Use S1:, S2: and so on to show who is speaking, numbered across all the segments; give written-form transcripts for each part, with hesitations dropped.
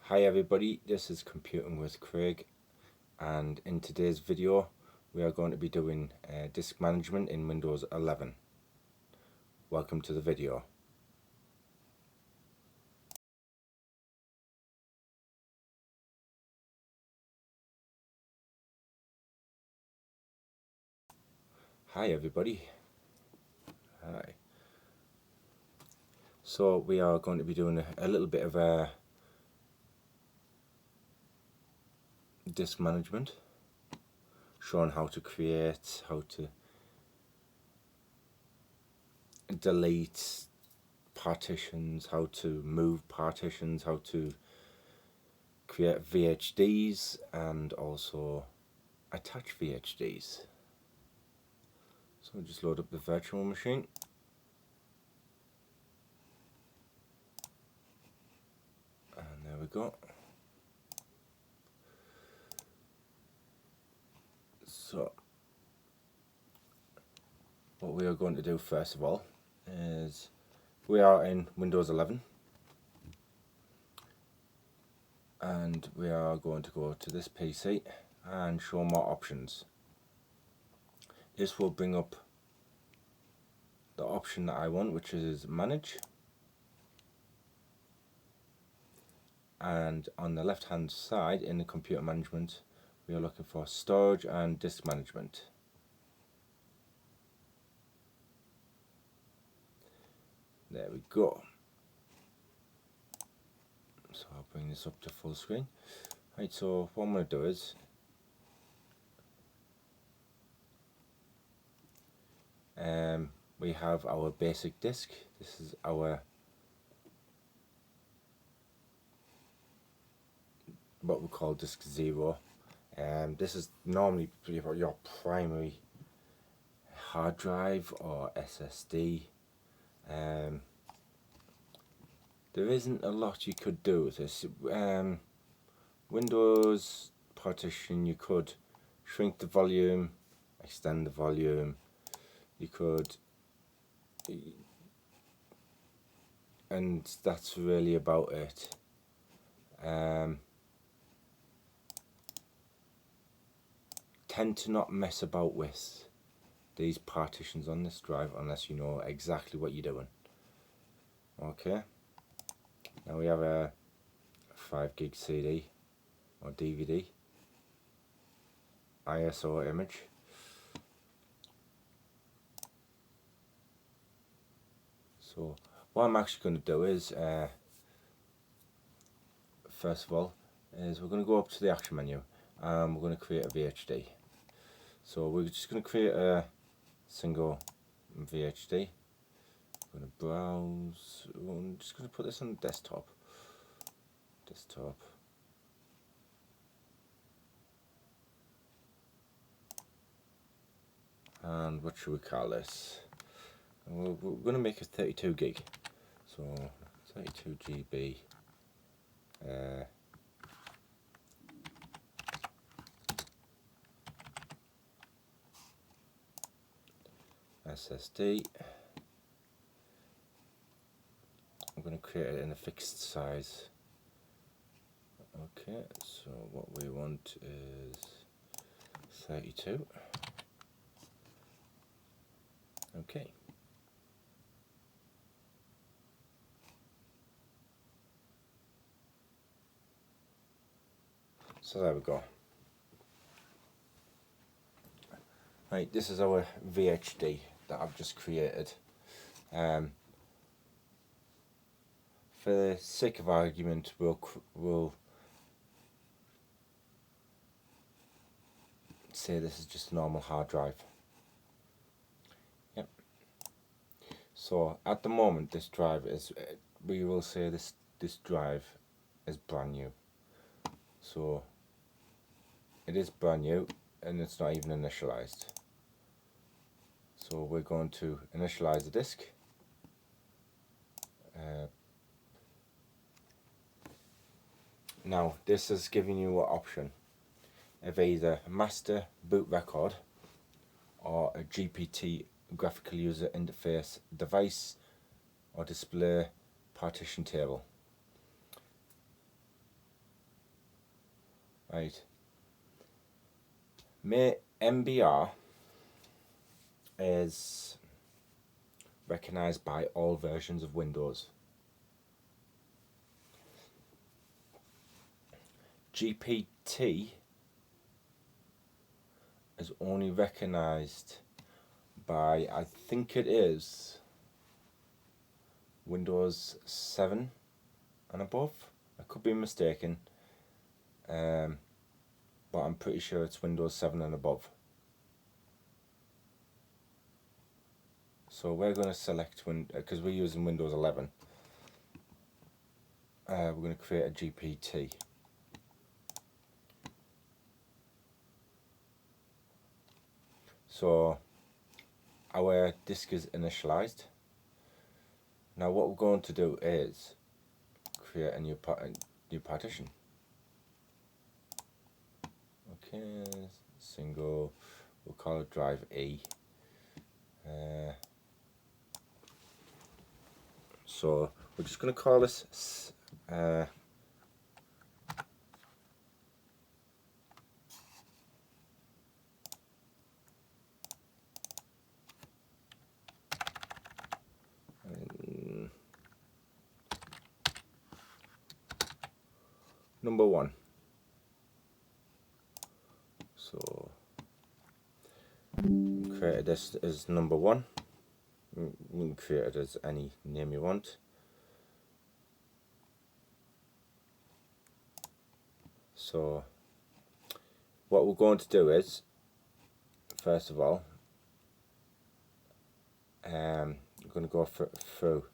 S1: Hi everybody, this is Computing with Craig, and in today's video we are going to be doing disk management in Windows 11. Welcome to the video. Hi everybody. Hi. So we are going to be doing a little bit of disk management, showing how to create, how to delete partitions, how to move partitions, how to create VHDs and also attach VHDs. So we'll just load up the virtual machine. And there we go. So what we are going to do first of all is we are in Windows 11 and we are going to go to this PC and show more options. This will bring up the option that I want, which is manage, and on the left hand side in the computer management we are looking for storage and disk management. There we go. So I'll bring this up to full screen. Right, so what I'm going to do is we have our basic disk. This is our what we call disk 0. This is normally your primary hard drive or SSD. There isn't a lot you could do with this. Windows Partition, you could shrink the volume, extend the volume, you could, and that's really about it. Tend to not mess about with these partitions on this drive unless you know exactly what you're doing. Okay, now we have a 5 gig CD or DVD, ISO image. So what I'm actually going to do is, first of all, is we're going to go up to the action menu and we're going to create a VHD. So we're just going to create a single VHD. I'm going to browse. I'm just going to put this on the desktop. And what should we call this? We're going to make it 32 gig. So 32 GB. SSD. I'm going to create it in a fixed size. Okay, so what we want is 32. Okay. So there we go. Right, this is our VHD that I've just created. For the sake of argument, we'll say this is just a normal hard drive. Yep. So at the moment, this drive is, we will say this drive is brand new. So it is brand new and it's not even initialized. So we're going to initialize the disk. Now this is giving you an option of either master boot record or a GPT graphical user interface device or display partition table. Right. MBR is recognized by all versions of Windows. GPT is only recognized by, I think it is, Windows 7 and above. I could be mistaken, but I'm pretty sure it's Windows 7 and above. So we're going to select, because we're using Windows 11, we're going to create a GPT. So our disk is initialized. Now what we're going to do is create a new partition. Okay, single, we'll call it drive E. So we're just going to call this number 1. So create this as number 1. You can create it as any name you want. So what we're going to do is, first of all, we're going to go through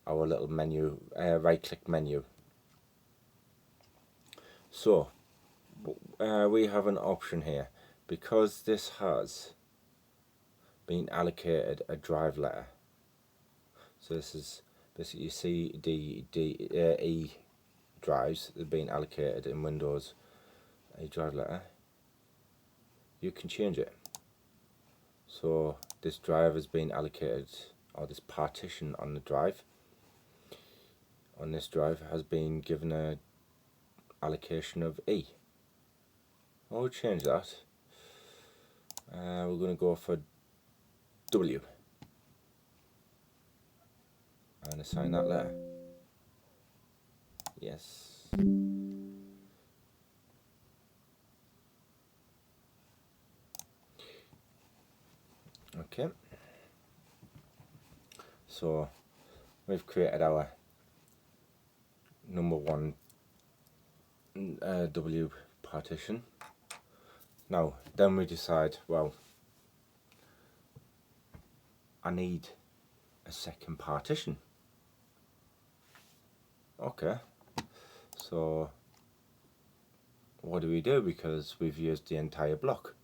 S1: our little menu, right click menu. So we have an option here, because this has been allocated a drive letter. So this is basically, you see E drives that have been allocated in Windows a drive letter. You can change it. So this drive has been allocated, or this partition on the drive, on this drive has been given a allocation of E. I'll change that. We're going to go for W and assign that letter. Yes. Okay. So we've created our number 1 W partition. Now then we decide, well, I need a second partition. Okay, so what do we do, because we've used the entire block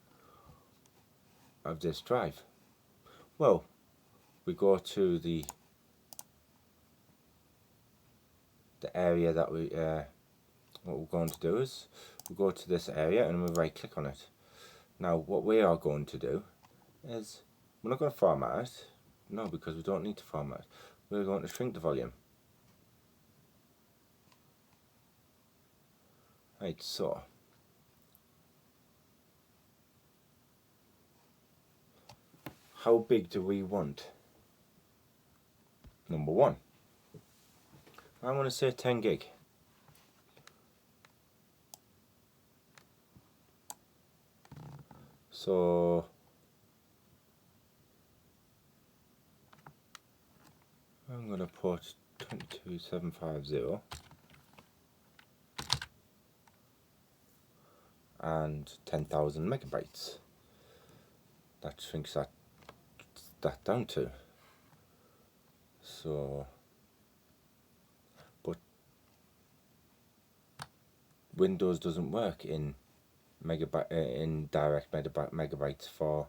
S1: of this drive? Well, we go to the area that we what we're going to do is we go to this area and we right click on it. Now what we are going to do is, we're not going to format it, no, because we don't need to format it. We're going to shrink the volume. Right, so how big do we want? Number 1, I'm going to say 10 gig. So I'm going to put 22750 and 10,000 megabytes. That shrinks that down to. So, but Windows doesn't work in direct megabytes for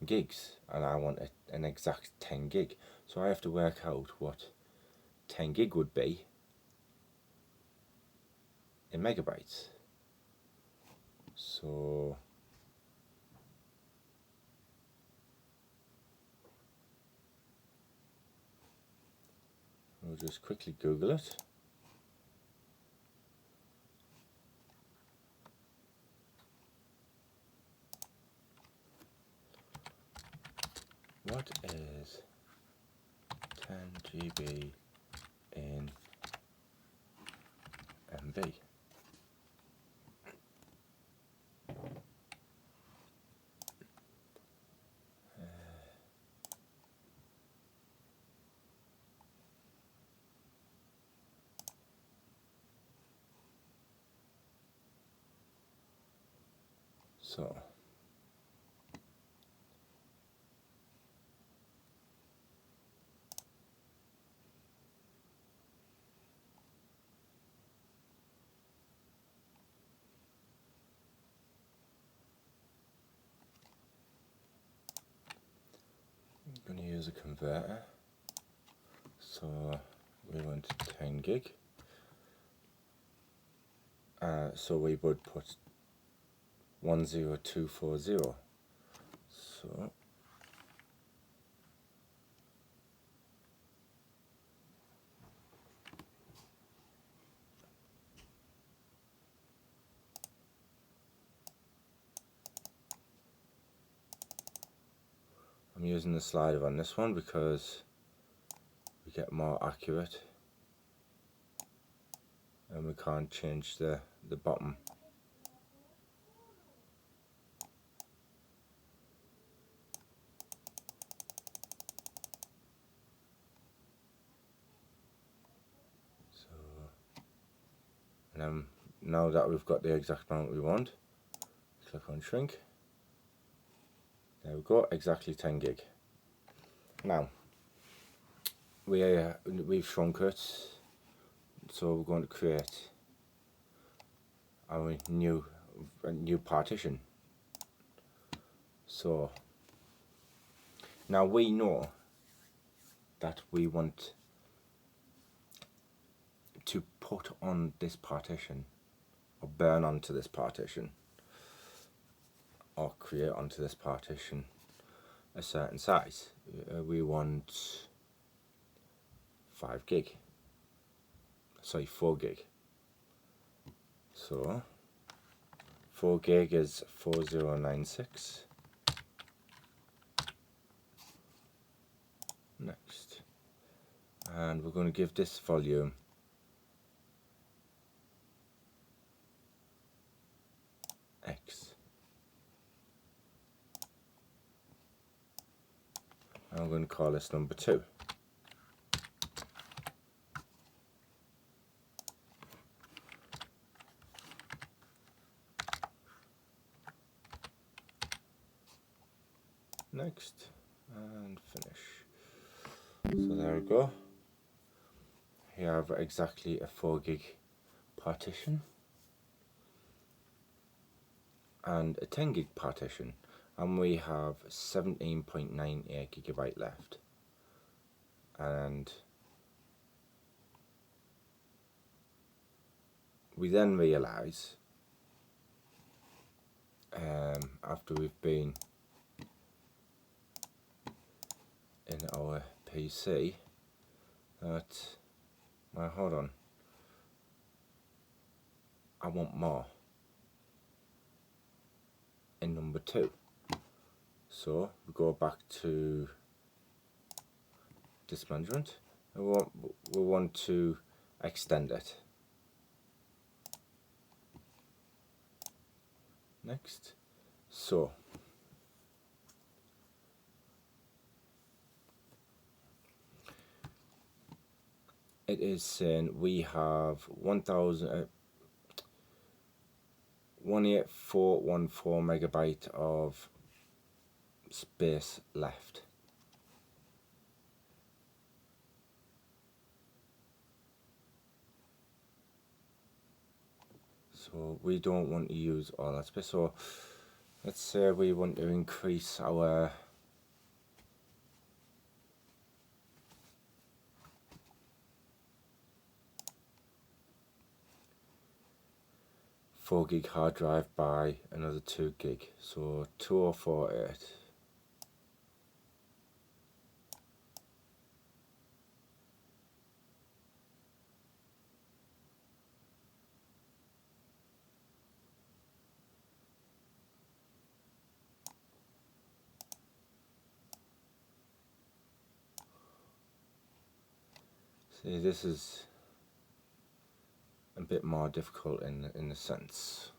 S1: gigs, and I want an exact 10 gig. So I have to work out what 10 gig would be in megabytes. So we'll just quickly Google it. GB in MB. So I'm going to use a converter. So we want 10 gig. So we would put 10240. So I'm using the slider on this one because we get more accurate and we can't change the bottom. So, and then now that we've got the exact amount we want, click on shrink. There we go, exactly 10 gig. Now we've shrunk it, so we're going to create our new partition. So now we know that we want to put on this partition or burn onto this partition or create onto this partition a certain size. We want 4 gig. So 4 gig is 4096. Next, and we're going to give this volume X. And I'm going to call this number 2. Next, and finish. So there we go. Here I have exactly a 4 gig partition and a 10 gig partition, and we have 17.98 gigabyte left. And we then realize, after we've been in our PC, that, well, hold on, I want more in number 2. So we go back to disk management, and we want to extend it. Next, so it is saying we have 18414 megabyte of space left. So we don't want to use all that space. So let's say we want to increase our .4 gig hard drive by another 2 gig. So 2048. See, this is a bit more difficult in a sense.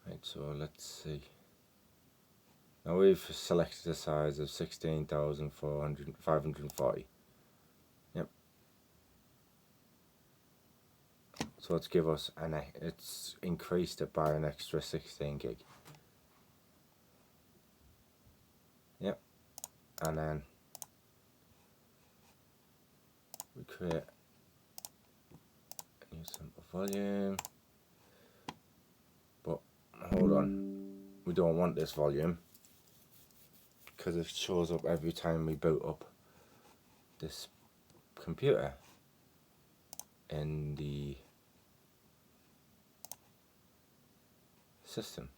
S1: Right, so let's see. Now we've selected a size of 16,540. Yep. So it's give us it's increased it by an extra 16 gig. Yep. And then we create a new simple volume. But hold on, we don't want this volume because it shows up every time we boot up this computer in the system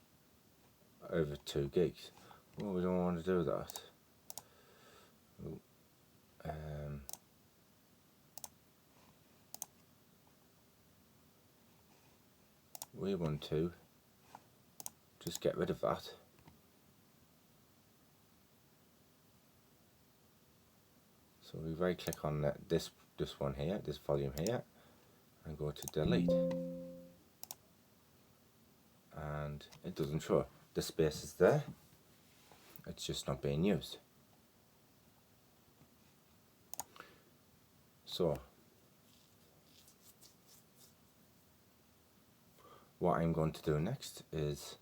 S1: over 2 gigs. Well, we don't want to do that. We want to just get rid of that. So we right click on this one here, this volume here, and go to delete. And it doesn't show. The space is there, it's just not being used. So what I'm going to do next is,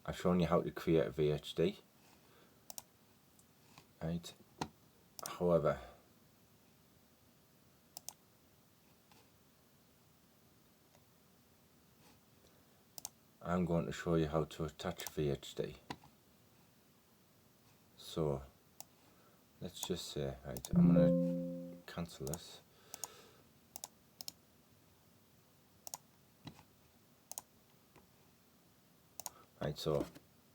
S1: I've shown you how to create a VHD, right? However, I'm going to show you how to attach a VHD. So let's just say, right, I'm going to cancel this. Right, so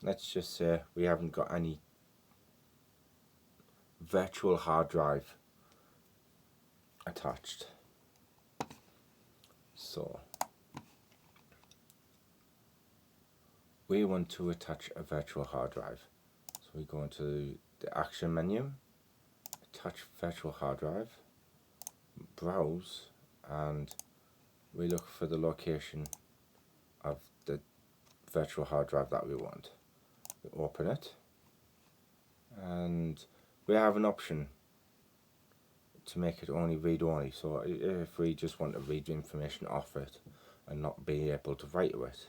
S1: let's just say we haven't got any virtual hard drive attached. So we want to attach a virtual hard drive. So we go into the action menu, attach virtual hard drive, browse, and we look for the location of the virtual hard drive that we want. We open it, and we have an option to make it only read only. So if we just want to read information off it and not be able to write to it,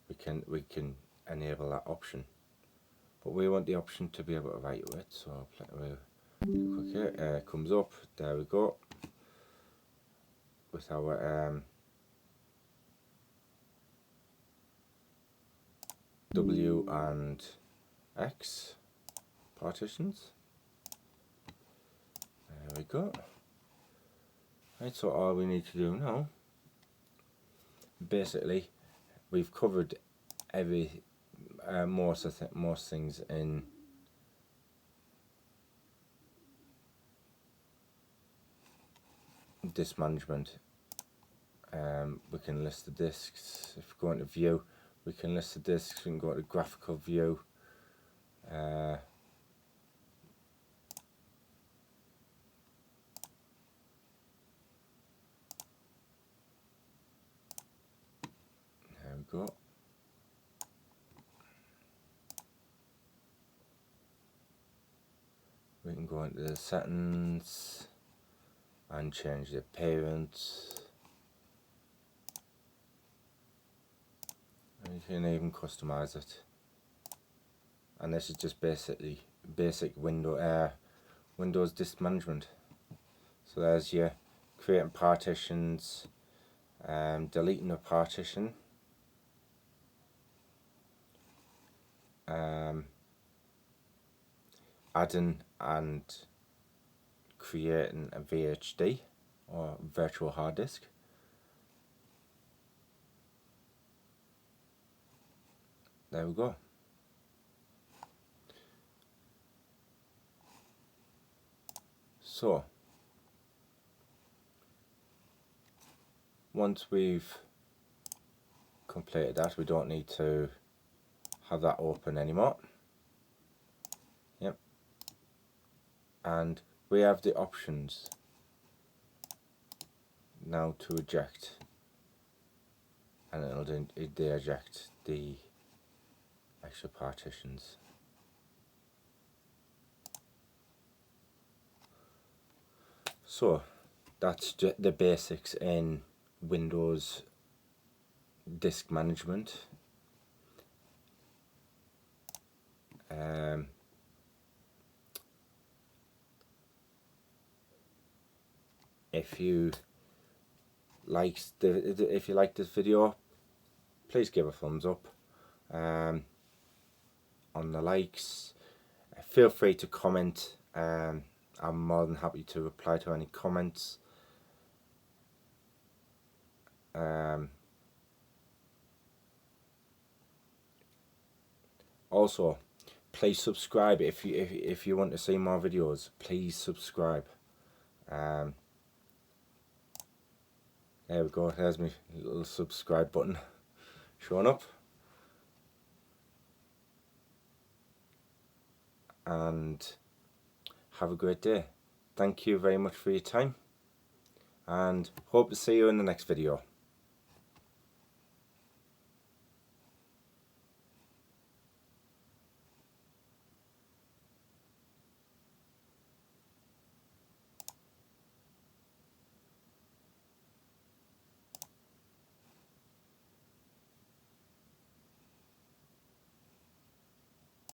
S1: we can enable that option. But we want the option to be able to write to it. So we'll click here, it comes up. There we go. With our W and X partitions. There we go. Right, so all we need to do now, basically, we've covered most things in disk management. We can list the disks. If we go into view, we can list the disks. We can go to graphical view. There we go. We can go into the settings and change the appearance. And you can even customize it. And this is just basically basic Windows disk management. So there's your creating partitions, deleting a partition, adding and creating a VHD or virtual hard disk. There we go. So once we've completed that, we don't need to have that open anymore. Yep. And we have the options now to eject, and it'll de-eject the extra partitions. So that's the basics in Windows disk management. If you like this video, please give a thumbs up. On the likes, feel free to comment. I'm more than happy to reply to any comments. Also, please subscribe if you want to see more videos. Please subscribe. There we go. There's my little subscribe button showing up. And have a great day. Thank you very much for your time, and hope to see you in the next video.